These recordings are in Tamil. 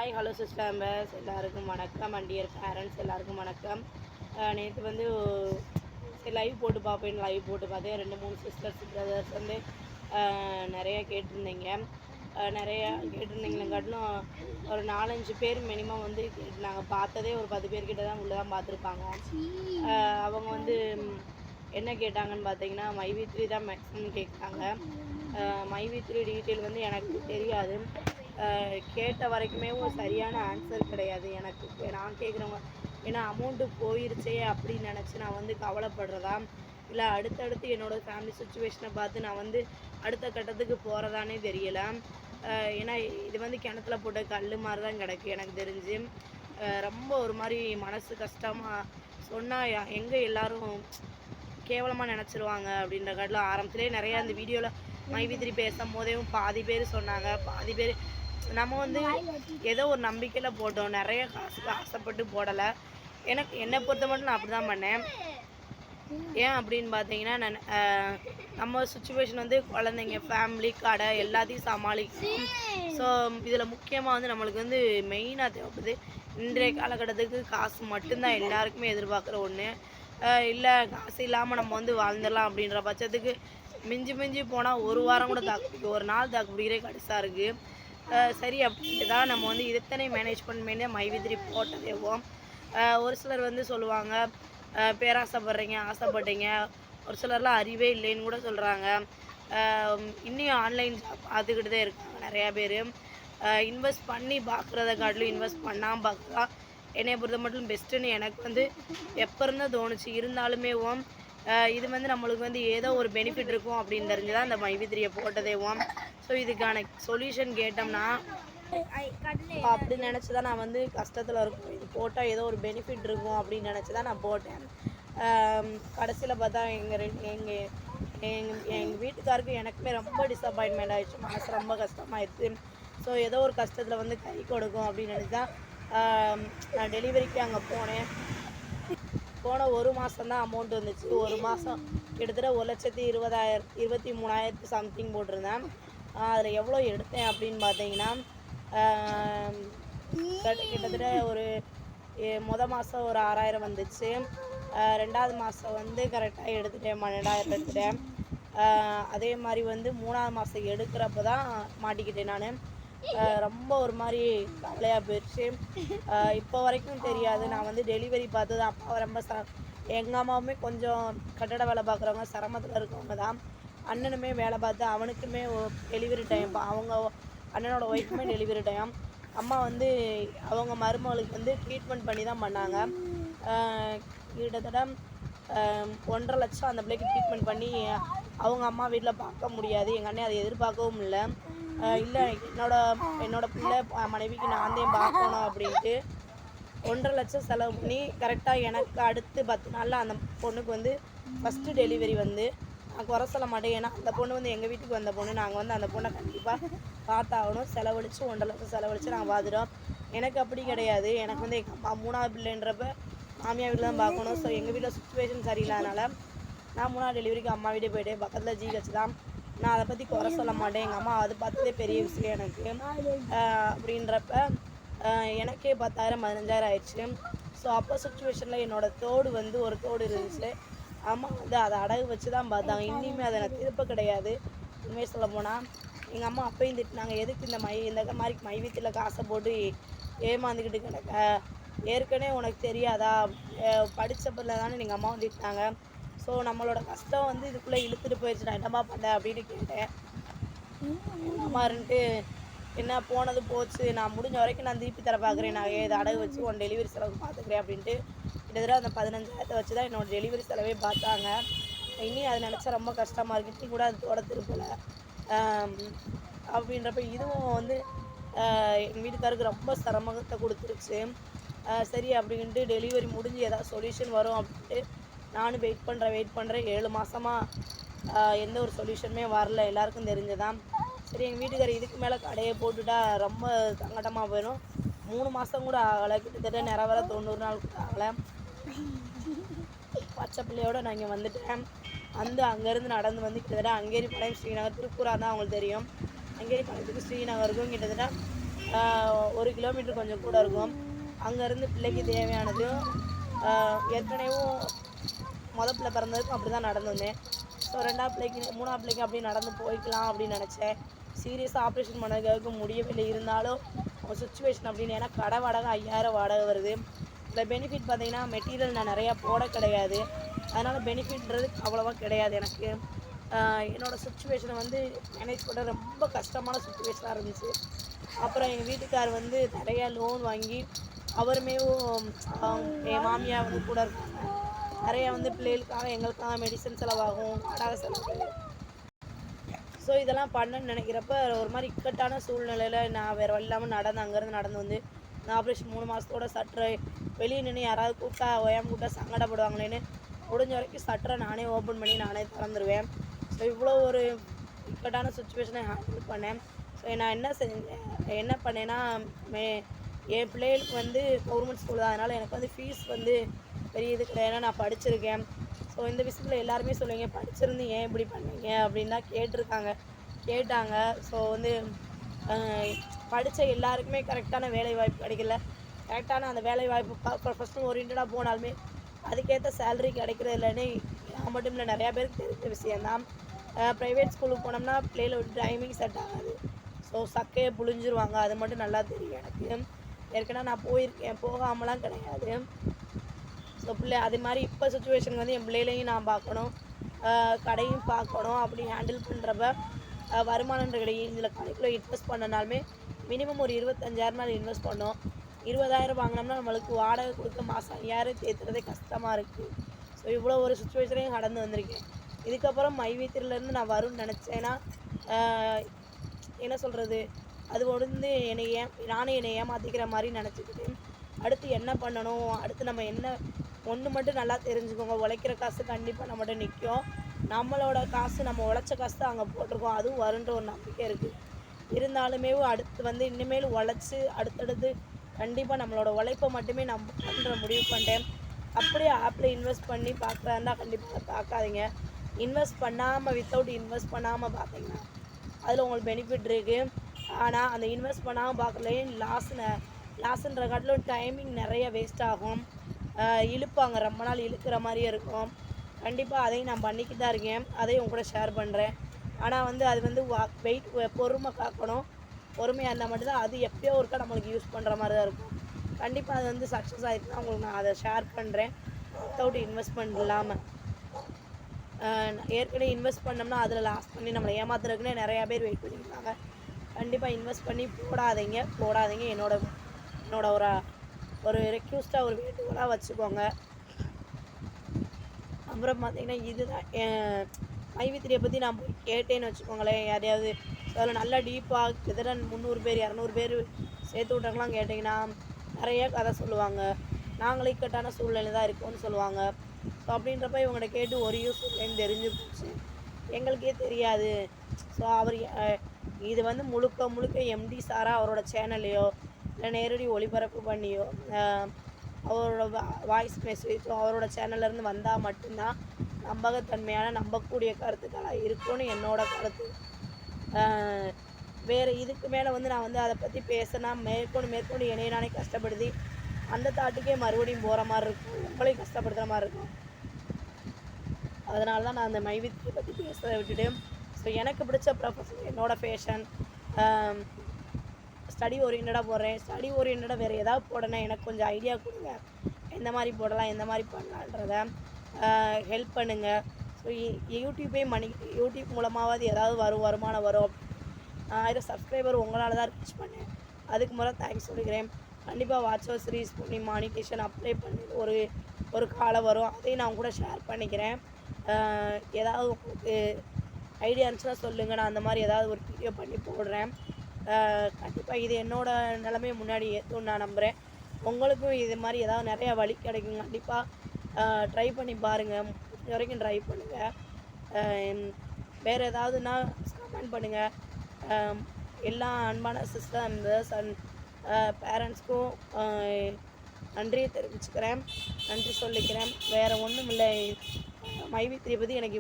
ஹாய் ஹலோ சிஸ்டர்ஸ் எல்லாருக்கும் வணக்கம் அண்ட் டியர் பேரண்ட்ஸ் எல்லாருக்கும் வணக்கம். நேற்று வந்து சரி லைவ் போட்டு பார்ப்பேன், லைவ் போட்டு பார்த்தேன். 2-3 சிஸ்டர்ஸ் பிரதர்ஸ் வந்து நிறைய கேட்டிருந்தீங்களங்காட்டிலும் ஒரு 4-5 பேர் மினிமம் வந்து நாங்கள் பார்த்ததே ஒரு 10 பேர்கிட்ட தான் உள்ளே தான் பார்த்துருப்பாங்க. அவங்க வந்து என்ன கேட்டாங்கன்னு பார்த்தீங்கன்னா மைவி3 தான் மேக்ஸிமம் கேட்குறாங்க. மைவி3 டீட்டெயில் வந்து எனக்கு தெரியாது. கேட்ட வரைக்குமே ஒரு சரியான ஆன்சர் கிடையாது எனக்கு. நான் கேட்குறவங்க ஏன்னா அமௌண்ட்டு போயிருச்சே அப்படின்னு நினச்சி நான் வந்து கவலைப்படுறதா, இல்லை அடுத்தடுத்து என்னோடய ஃபேமிலி சுச்சுவேஷனை பார்த்து நான் வந்து அடுத்த கட்டத்துக்கு போகிறதானே தெரியல. ஏன்னா இது வந்து கிணத்துல போட்ட கல் மாதிரி தான் கிடக்கு எனக்கு தெரிஞ்சு. ரொம்ப ஒரு மாதிரி மனசு கஷ்டமாக சொன்னால் எங்கே எல்லோரும் கேவலமாக நினச்சிருவாங்க அப்படின்ற காட்டில் ஆரம்பத்துலேயே நிறையா அந்த வீடியோவில் மைவி3 பேசும் போதேவும் பாதி பேர் சொன்னாங்க, பாதி பேர் நம்ம வந்து ஏதோ ஒரு நம்பிக்கையில் போட்டோம், நிறைய காசுக்கு ஆசைப்பட்டு போடலை. என்னை பொறுத்த மட்டும் நான் அப்படி தான் பண்ணேன். ஏன் அப்படின்னு பார்த்தீங்கன்னா நான் நம்ம சுச்சுவேஷன் வந்து குழந்தைங்க, ஃபேமிலி, கடை எல்லாத்தையும் சமாளிக்கணும். ஸோ இதில் முக்கியமாக வந்து நம்மளுக்கு வந்து மெயினாக தேவைப்படுது இன்றைய காலகட்டத்துக்கு காசு மட்டும்தான் எல்லாருக்குமே எதிர்பார்க்குற ஒன்று. இல்லை காசு இல்லாமல் நம்ம வந்து வாழ்ந்துடலாம் அப்படின்ற பட்சத்துக்கு மிஞ்சி போனால் ஒரு வாரம் கூட தாக்கு ஒரு நாள் தாக்கு பிடிக்கிறே கடிசாக இருக்குது. சரி அப்படின்ட்டு தான் நம்ம வந்து இத்தனை மேனேஜ் பண்ண மைவி3 போட்டதேவோம். ஒரு சிலர் வந்து சொல்லுவாங்க ஆசைப்பட்டீங்க. ஒரு சிலர்லாம் அறிவே இல்லைன்னு கூட சொல்கிறாங்க. இன்னும் ஆன்லைன் ஜாப் பார்த்துக்கிட்டு தான் இருக்காங்க நிறையா பேர். இன்வெஸ்ட் பண்ணி பார்க்குறத காட்டிலும் இன்வெஸ்ட் பண்ணாமல் பார்க்குறா என்னை பொறுத்த மட்டும் பெஸ்ட்டுன்னு எனக்கு வந்து எப்போ இருந்தால் தோணுச்சு. இருந்தாலுமேவும் இது வந்து நம்மளுக்கு வந்து ஏதோ ஒரு பெனிஃபிட் இருக்கும் அப்படின்னு தெரிஞ்சு தான் இந்த மைவி3 போட்டதேவோம். ஸோ இதுக்கான சொல்யூஷன் கேட்டோம்னா அப்படி நினச்சி தான் நான் வந்து கஷ்டத்தில் இருக்கும், இது போட்டால் ஏதோ ஒரு பெனிஃபிட் இருக்கும் அப்படின்னு நினச்சி தான் நான் போட்டேன். கடைசியில் பார்த்தா எங்கள் வீட்டுக்காருக்கு எனக்குமே ரொம்ப டிசப்பாயின்மெண்ட் ஆகிடுச்சு, மனசு ரொம்ப கஷ்டமாயிடுச்சு. ஸோ ஏதோ ஒரு கஷ்டத்தில் வந்து கை கொடுக்கும் அப்படின்னு நினச்சி தான் நான் டெலிவரிக்கு அங்கே போன ஒரு மாதம் தான் அமௌண்ட் வந்துச்சு. ஒரு மாதம் கிட்டத்தட்ட 1,20,23,000 சம்திங் போட்டிருந்தேன். அதில் எவ்வளோ எடுத்தேன் அப்படின்னு பார்த்தீங்கன்னா கிட்டத்தட்ட ஒரு மாதம் ஒரு 6,000 வந்துச்சு. 2வது மாதம் வந்து கரெக்டாக எடுத்துட்டேன், 12,000 எடுத்துட்டேன். அதே மாதிரி வந்து 3வது மாதம் எடுக்கிறப்ப தான் மாட்டிக்கிட்டேன் நான். ரொம்ப ஒரு மாதிரி கவலையாக போயிடுச்சு. இப்போ வரைக்கும் தெரியாது, நான் வந்து டெலிவரி பார்த்தது அப்பா ரொம்ப எங்கள் அம்மாவுமே கொஞ்சம் கட்டட வேலை பார்க்குறவங்க, சிரமத்தில் இருக்கவங்க தான். அண்ணனுமே வேலை பார்த்து அவனுக்குமே டெலிவரி டைம், அவங்க அண்ணனோட ஒய்ஃபுமே டெலிவரி டைம். அம்மா வந்து அவங்க மருமகளுக்கு வந்து ட்ரீட்மெண்ட் பண்ணி தான் பண்ணாங்க. கிட்டத்தட்ட 1,50,000 லட்சம் அந்த பிள்ளைக்கு ட்ரீட்மெண்ட் பண்ணி அவங்க அம்மா வீட்டில் பார்க்க முடியாது. எங்கள் அண்ணன் அதை எதிர்பார்க்கவும் இல்லை. என்னோட பிள்ளை மனைவிக்கு நான் தான் பார்க்கணும் அப்படின்ட்டு 1,50,000 லட்சம் செலவு பண்ணி கரெக்டாக எனக்கு அடுத்து 10 நாளில் அந்த பொண்ணுக்கு வந்து ஃபஸ்ட்டு டெலிவரி வந்து நான் குறை சொல்ல மாட்டேன். ஏன்னா அந்த பொண்ணு வந்து எங்கள் வீட்டுக்கு வந்த பொண்ணு, நாங்கள் வந்து அந்த பொண்ணை கண்டிப்பாக பார்த்தாகணும். செலவழித்து 1,50,000 லட்சம் செலவழித்து நாங்கள் பார்த்துட்டோம். எனக்கு அப்படி கிடையாது, எனக்கு வந்து எங்கள் அம்மா 3வது பிள்ளைன்றப்ப மாமியார் வீட்டில் தான் பார்க்கணும். ஸோ எங்கள் வீட்டில் சுச்சுவேஷன் சரியில்லாதனால நான் 3வது டெலிவரிக்கு அம்மா வீட்டே போய்ட்டேன். பக்கத்தில் ஜிஹெச் தான். நான் அதை பற்றி குறை சொல்ல மாட்டேன், எங்கள் அம்மா அதை பார்த்ததே பெரிய விஷயம் எனக்கு. அப்படின்றப்ப எனக்கே 10,000 15,000 ஆயிடுச்சு. ஸோ அப்போ சுச்சுவேஷனில் என்னோடய தோடு வந்து ஒரு தோடு இருந்துச்சு. அம்மா வந்து அதை அடகு வச்சு தான் பார்த்தாங்க. இன்னுமே அதை நான் திருப்ப கிடையாது. உண்மையை சொல்ல போனால் எங்கள் அம்மா அப்பையும் திட்டினாங்க, எதுக்கு இந்த மாதிரி மைவி3 காசை போட்டு ஏமாந்துக்கிட்டு கிடக்க, ஏற்கனவே உனக்கு தெரியாதா, படித்த பிள்ளை தானே எங்கள் அம்மாவும் திட்டினாங்க. ஸோ நம்மளோட கஷ்டம் வந்து இதுக்குள்ளே இழுத்துட்டு போயிடுச்சு, நான் என்னம்மா பண்ணேன் அப்படின்னு கேட்டேன். அம்மாருன்ட்டு என்ன போனது போச்சு, நான் முடிஞ்ச வரைக்கும் நான் திருப்பி தர பார்க்குறேன், நான் இதை அடகு வச்சு உன் டெலிவரி செலவு பார்த்துக்கிறேன் அப்படின்ட்டு கிட்டத்தட்ட அந்த 15,000 வச்சு தான் என்னோடய டெலிவரி செலவே பார்த்தாங்க. இன்னும் அதை நினச்சா ரொம்ப கஷ்டமாக இருக்குது, கூட அது தோட திருப்பலை. அப்படின்றப்ப இதுவும் வந்து எங்கள் வீட்டுக்காருக்கு ரொம்ப சிரமத்தை கொடுத்துருச்சு. சரி அப்படின்ட்டு டெலிவரி முடிஞ்சு ஏதாவது சொல்யூஷன் வரும் அப்படின்ட்டு நானும் வெயிட் பண்ணுறேன். 7 மாதமாக எந்த ஒரு சொல்யூஷனுமே வரல, எல்லாருக்கும் தெரிஞ்சதான். சரி எங்கள் வீட்டுக்காரர் இதுக்கு மேலே கடையை போட்டுட்டா ரொம்ப சங்கடமாக போயிடும். 3 மாதம் கூட ஆகலை, கிட்டத்தட்ட நிறவர 90 நாள் கூட ஆகலை. பச்சை பிள்ளையோடு நான் இங்கே வந்துட்டேன். அங்கேருந்து நடந்து வந்து கிட்டத்தட்ட அங்கேரிபாளையம், ஸ்ரீநகர், திருப்பூராக தான் அவங்களுக்கு தெரியும். அங்கேரிபாளையத்துக்கு ஸ்ரீநகருக்கும் கிட்டத்தட்ட 1 கிலோமீட்டர் கொஞ்சம் கூட இருக்கும். அங்கேருந்து பிள்ளைக்கு தேவையானதும் ஏற்கனவும் பிள்ளை பிறந்ததுக்கும் அப்படி தான் நடந்து வந்தேன். ஸோ 2ஆவது பிள்ளைக்கு 3ஆவது பிள்ளைக்கு அப்படி நடந்து போய்க்கலாம் அப்படின்னு நினச்சேன். சீரியஸாக ஆப்ரேஷன் பண்ணதுக்கு முடியவில்லை. இருந்தாலும் சுச்சுவேஷன் அப்படின்னு ஏன்னா கடை வாடகை 5000 வாடகை வருது. இதில் பெனிஃபிட் பார்த்திங்கன்னா மெட்டீரியல் நான் நிறையா போட கிடையாது. அதனால் பெனிஃபிட்ன்றது அவ்வளோவா கிடையாது எனக்கு. என்னோடய சுச்சுவேஷனை வந்து மேனேஜ் பண்ண ரொம்ப கஷ்டமான சுச்சுவேஷனாக இருந்துச்சு. அப்புறம் எங்கள் வீட்டுக்கார் வந்து நிறையா லோன் வாங்கி அவருமே என் மாமியார் வந்து கூட இருக்காங்க. நிறையா வந்து பிள்ளைகளுக்காக எங்களுக்காக மெடிசன் செலவாகும், வாடகை செலவு. ஸோ இதெல்லாம் பண்ணணுன்னு நினைக்கிறப்ப ஒரு மாதிரி இக்கட்டான சூழ்நிலையில் நான் வேறு வழி இல்லாமல் அங்கேருந்து நடந்து வந்து நான் ஆப்ரேஷன் 3 மாதத்தோட சட்டரை வெளியே நின்று யாராவது கூப்பிட்டா ஓயாமல் கூப்பிட்டா சங்கடப்படுவாங்களேன்னு முடிஞ்ச வரைக்கும் சட்டரை நானே ஓப்பன் பண்ணி நானே திறந்துருவேன். ஸோ இவ்வளோ ஒரு இக்கட்டான சுச்சுவேஷனை ஹேண்டில் பண்ணேன். ஸோ நான் என்ன பண்ணேன்னா என் பிள்ளைகளுக்கு வந்து கவர்மெண்ட் ஸ்கூல் தான். அதனால் எனக்கு வந்து ஃபீஸ் வந்து பெரிய இது கிடையாது. நான் படிச்சிருக்கேன். ஸோ இந்த விஷயத்தில் எல்லாருமே சொல்லுவீங்க படிச்சிருந்து ஏன் இப்படி பண்ணீங்க அப்படின்னு தான் கேட்டாங்க. ஸோ வந்து படித்த எல்லாருக்குமே கரெக்டான வேலைவாய்ப்பு கிடைக்கல. கரெக்டான அந்த வேலைவாய்ப்பு ப்ரொஃபஷனல் ஓரியன்டாக போனாலுமே அதுக்கேற்ற சேலரி கிடைக்கிறது இல்லைன்னு நான் மட்டும் இல்லை நிறையா பேருக்கு தெரிஞ்ச விஷயந்தான். ப்ரைவேட் ஸ்கூலுக்கு போனோம்னா பிள்ளைகளோட டைமிங் செட் ஆகாது. ஸோ சக்கையை புழிஞ்சிருவாங்க. அது மட்டும் நல்லா தெரியும் எனக்கு. ஏற்கனவே நான் போயிருக்கேன், போகாமலாம் கிடையாது. ஸோ அது மாதிரி இப்போ சுச்சுவேஷன் வந்து என் பிள்ளைகளையும் நான் பார்க்கணும், கடையும் பார்க்கணும். அப்படி ஹேண்டில் பண்ணுறப்ப வருமானன்ற கிடையாது. இதில் கடைக்குள்ளே இன்வெஸ்ட் பண்ணனாலுமே மினிமம் ஒரு 25,000 இன்வெஸ்ட் பண்ணோம். 20,000 வாங்கினோம்னா நம்மளுக்கு வாடகை கொடுக்க மாதம் 5,000 சேர்த்துறதே கஷ்டமாக இருக்குது. ஸோ இவ்வளோ ஒரு சுச்சுவேஷனையும் கடந்து வந்திருக்கேன். இதுக்கப்புறம் மைவித்திரிலேருந்து நான் வரும்னு நினச்சேன்னா என்ன சொல்கிறது, அது வந்து நானே என்னை ஏமாற்றிக்கிற மாதிரி நினச்சிக்கிட்டு அடுத்து என்ன பண்ணணும், அடுத்து நம்ம என்ன ஒன்று மட்டும் நல்லா தெரிஞ்சுக்கோங்க, உழைக்கிற காசு கண்டிப்பாக நம்மகிட்ட நிற்கும். நம்மளோட காசு நம்ம உழைச்ச காசு தான் அங்கே போட்டிருக்கோம், அதுவும் வருன்ற ஒரு நம்பிக்கை இருக்குது. இருந்தாலுமே அடுத்து வந்து இனிமேல் உழைச்சி அடுத்தடுத்து கண்டிப்பாக நம்மளோட உழைப்பை மட்டுமே நம்ம பண்ணுற முடிவு பண்ணிட்டேன். அப்படியே ஆப்பில் இன்வெஸ்ட் பண்ணி பார்க்குறாருந்தா கண்டிப்பாக பார்க்காதீங்க. இன்வெஸ்ட் பண்ணாமல் இன்வெஸ்ட் பண்ணாமல் பார்த்தீங்கன்னா அதில் உங்களுக்கு பெனிஃபிட் இருக்குது. ஆனால் அந்த இன்வெஸ்ட் பண்ணாமல் பார்க்கலையும் லாஸ்ன்ற காட்டிலும் டைமிங் நிறைய வேஸ்ட் ஆகும். இழுப்பாங்க, ரொம்ப நாள் இழுக்கிற மாதிரியே இருக்கும். கண்டிப்பாக அதையும் நான் பண்ணிக்கிட்டு தான் இருக்கேன், அதையும் உங்க கூட ஷேர் பண்ணுறேன். ஆனால் வந்து அது வந்து பொறுமை காக்கணும். பொறுமையாக இருந்தால் மட்டும்தான் அது எப்போயோ ஒருக்கா நம்மளுக்கு யூஸ் பண்ணுற மாதிரி தான் இருக்கும். கண்டிப்பாக அது வந்து சக்ஸஸ் ஆகிடுச்சுன்னா உங்களுக்கு நான் அதை ஷேர் பண்ணுறேன். வித்தவுட் இன்வெஸ்ட்மெண்ட் இல்லாமல் ஏற்கனவே இன்வெஸ்ட் பண்ணோம்னா அதில் லாஸ் பண்ணி நம்மளை ஏமாத்துறதுக்குன்னே நிறையா பேர் வெயிட் பண்ணியிருக்காங்க. கண்டிப்பாக இன்வெஸ்ட் பண்ணி போடாதீங்க. என்னோட ஒரு ரெக்யூஸ்ட்டாக ஒரு வேண்டுகோளாக வச்சுக்கோங்க. அப்புறம் பார்த்திங்கன்னா இதுதான் மைவித்திரியை பற்றி நான் போய் கேட்டேன்னு வச்சுக்கோங்களேன். யாரையாவது அதில் நல்லா டீப்பாக கிட்டத்தட்ட 300 பேர் 200 பேர் சேர்த்து விட்டாங்களாம் கேட்டிங்கன்னா நிறைய கதை சொல்லுவாங்க. நாங்களே இக்கட்டான சூழ்நிலை தான் இருக்கோன்னு சொல்லுவாங்க. ஸோ அப்படின்றப்ப இவங்கள்ட்ட கேட்டு ஒரு யூஸ் இல்லைன்னு தெரிஞ்சு போச்சு, எங்களுக்கே தெரியாது. ஸோ அவர் இது வந்து முழுக்க எம்டி சாராக அவரோட சேனல்லையோ இல்லை நேரடி ஒளிபரப்பு பண்ணியோ அவரோட வாய்ஸ் மெசேஜோ அவரோட சேனல்லேருந்து வந்தால் மட்டும்தான் நம்பகத்தன்மையான நம்பக்கூடிய கருத்துக்களாக இருக்கும்னு என்னோட கருத்து. வேறு இதுக்கு மேலே வந்து நான் வந்து அதை பற்றி பேசினா மேற்கொண்டு என்னைய நானே கஷ்டப்படுத்தி அந்த தாட்டுக்கே மறுபடியும் போகிற மாதிரி இருக்கும், உங்களையும் கஷ்டப்படுத்துகிற மாதிரி இருக்கும். அதனால தான் நான் அந்த மைவித்தியை பற்றி பேசுகிறத விட்டுட்டு ஸோ எனக்கு பிடிச்ச ப்ரொஃபஷன் என்னோடய ஃபேஷன் ஸ்டடி ஓரியன்டாக போடுறேன். ஸ்டடி ஓரியன்டாக வேறு ஏதாவது போடணும், எனக்கு கொஞ்சம் ஐடியா கொடுங்க, எந்த மாதிரி போடலாம் எந்த மாதிரி பண்ணலான்றத ஹெல்ப் பண்ணுங்கள். ஸோ யூடியூப் மூலமாவது ஏதாவது வருமானம் வரும். 1000 சப்ஸ்கிரைபர் உங்களால் தான் ரீச் பண்ணேன், அதுக்கு முதல்ல தேங்க்ஸ் சொல்லிக்கிறேன். கண்டிப்பாக வாட்ச் ரீச் பண்ணி மானிட்டேஷன் அப்ளை பண்ணி ஒரு காலம் வரும், அதையும் நான் கூட ஷேர் பண்ணிக்கிறேன். ஏதாவது உங்களுக்கு ஐடியா இருந்துச்சுன்னா சொல்லுங்கள், நான் அந்த மாதிரி ஏதாவது ஒரு வீடியோ பண்ணி போடுறேன். கண்டிப்பாக இது என்னோடய நிலைமையை முன்னாடி ஏற்றுன்னு நான் நம்புகிறேன். உங்களுக்கும் இது மாதிரி ஏதாவது நிறையா வழி கிடைக்கும். கண்டிப்பாக ட்ரை பண்ணி பாருங்கள், முடிஞ்ச வரைக்கும் ட்ரை பண்ணுங்கள். வேறு ஏதாவதுன்னா கமெண்ட் பண்ணுங்கள். எல்லா அன்பான சிஸ்டர்ஸ் அண்ட் பேரண்ட்ஸ்க்கும் நன்றியை தெரிவிச்சுக்கிறேன், நன்றி சொல்லிக்கிறேன். வேறு ஒன்றும் இல்லை. மைவித்திரியை பற்றி எனக்கு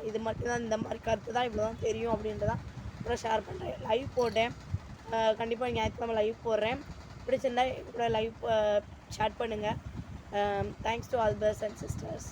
இது மட்டும்தான், இந்த மாதிரி கருத்து தான் இவ்வளோ தான் தெரியும் அப்படின்றதான் கூட ஷேர் பண்ணுறேன். லைவ் போட்டேன், கண்டிப்பாக ஞாயிற்றுக்கிழமை லைவ் போடுறேன். பிடிச்சிருந்தா கூட லைவ் chat பண்ணுங்கள். Thanks to all brothers and sisters.